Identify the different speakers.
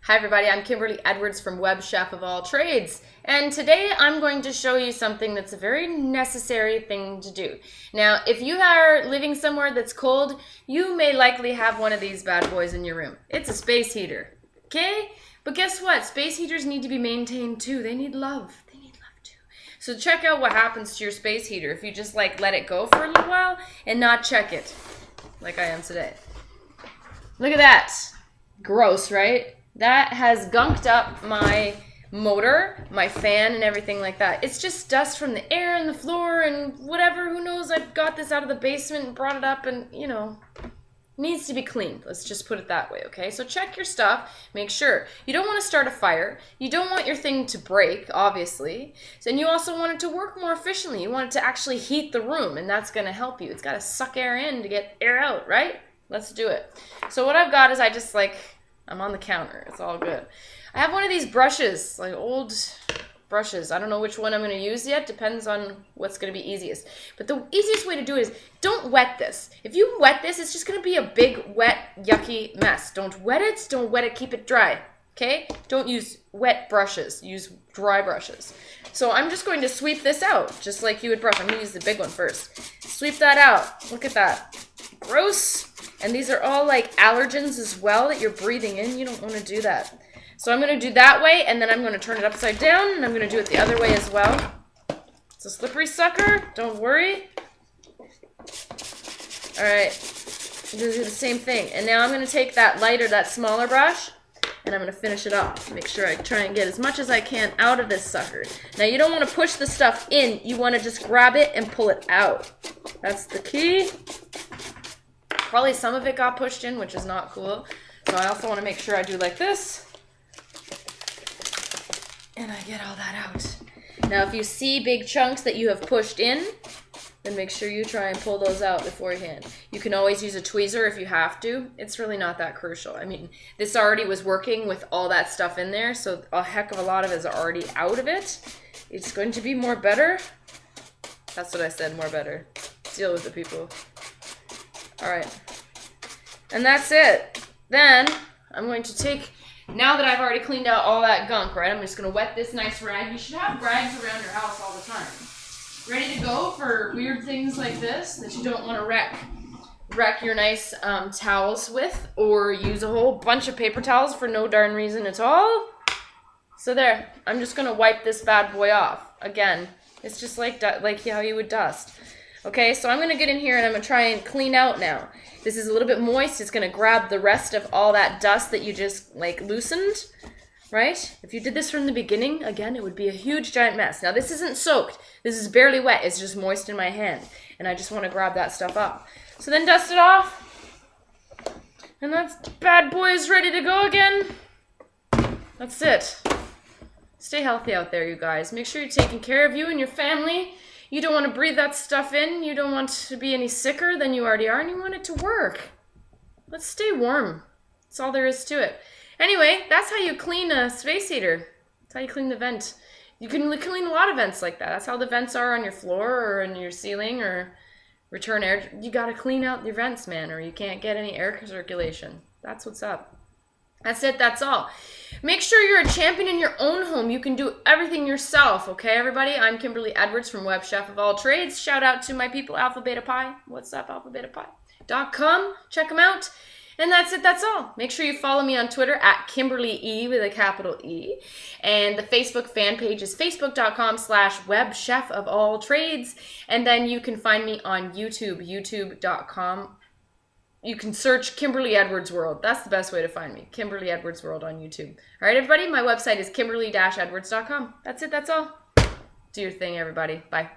Speaker 1: Hi everybody, I'm Kimberly Edwards from Web Chef of All Trades, and today I'm going to show you something that's a very necessary thing to do. Now, if you are living somewhere that's cold, you may likely have one of these bad boys in your room. It's a space heater, okay? But guess what? Space heaters need to be maintained too. They need love. They need love too. So check out what happens to your space heater if you just let it go for a little while and not check it, like I am today. Look at that. Gross, right? That has gunked up my motor, my fan, and everything like that. It's just dust from the air and the floor and whatever. Who knows? I got this out of the basement and brought it up and, needs to be cleaned. Let's just put it that way, okay? So check your stuff. Make sure. You don't want to start a fire. You don't want your thing to break, obviously. And you also want it to work more efficiently. You want it to actually heat the room, and that's going to help you. It's got to suck air in to get air out, right? Let's do it. So what I've got is I'm on the counter. It's all good. I have one of these brushes, like old brushes. I don't know which one I'm going to use yet. Depends on what's going to be easiest. But the easiest way to do it is don't wet this. If you wet this, it's just going to be a big, wet, yucky mess. Don't wet it. Don't wet it. Keep it dry. Okay? Don't use wet brushes. Use dry brushes. So I'm just going to sweep this out, just like you would brush. I'm going to use the big one first. Sweep that out. Look at that. Gross. And these are all like allergens as well that you're breathing in. You don't want to do that. So I'm going to do that way, and then I'm going to turn it upside down, and I'm going to do it the other way as well. It's a slippery sucker. Don't worry. All right. I'm going to do the same thing. And now I'm going to take that lighter, that smaller brush, and I'm going to finish it off. Make sure I try and get as much as I can out of this sucker. Now, you don't want to push the stuff in. You want to just grab it and pull it out. That's the key. Probably some of it got pushed in, which is not cool. So I also want to make sure I do like this. And I get all that out. Now, if you see big chunks that you have pushed in, then make sure you try and pull those out beforehand. You can always use a tweezer if you have to. It's really not that crucial. I mean, this already was working with all that stuff in there, so a heck of a lot of it is already out of it. It's going to be more better. That's what I said, more better. Deal with the people. All right, and that's it. Then I'm going to take, now that I've already cleaned out all that gunk, right, I'm just going to wet this nice rag. You should have rags around your house all the time. Ready to go for weird things like this that you don't want to wreck your nice towels with, or use a whole bunch of paper towels for no darn reason at all. So there, I'm just going to wipe this bad boy off. Again, it's just like how you would dust. Okay, so I'm going to get in here and I'm going to try and clean out now. This is a little bit moist. It's going to grab the rest of all that dust that you just loosened, right? If you did this from the beginning, again, it would be a huge giant mess. Now, this isn't soaked. This is barely wet. It's just moist in my hand. And I just want to grab that stuff up. So then dust it off. And that bad boy is ready to go again. That's it. Stay healthy out there, you guys. Make sure you're taking care of you and your family. You don't want to breathe that stuff in. You don't want to be any sicker than you already are, and you want it to work. Let's stay warm. That's all there is to it. Anyway, that's how you clean a space heater. That's how you clean the vent. You can clean a lot of vents like that. That's how the vents are on your floor or in your ceiling or return air. You got to clean out your vents, man, or you can't get any air circulation. That's what's up. That's it. That's all. Make sure you're a champion in your own home. You can do everything yourself. Okay, everybody? I'm Kimberly Edwards from Web Chef of All Trades. Shout out to my people, Alpha Beta Pi. What's up, alphabetapie.com. Check them out. And that's it. That's all. Make sure you follow me on Twitter at Kimberly E with a capital E. And the Facebook fan page is facebook.com/webchefofalltrades. And then you can find me on YouTube, youtube.com. You can search Kimberly Edwards World. That's the best way to find me. Kimberly Edwards World on YouTube. All right, everybody? My website is kimberly-edwards.com. That's it. That's all. Do your thing, everybody. Bye.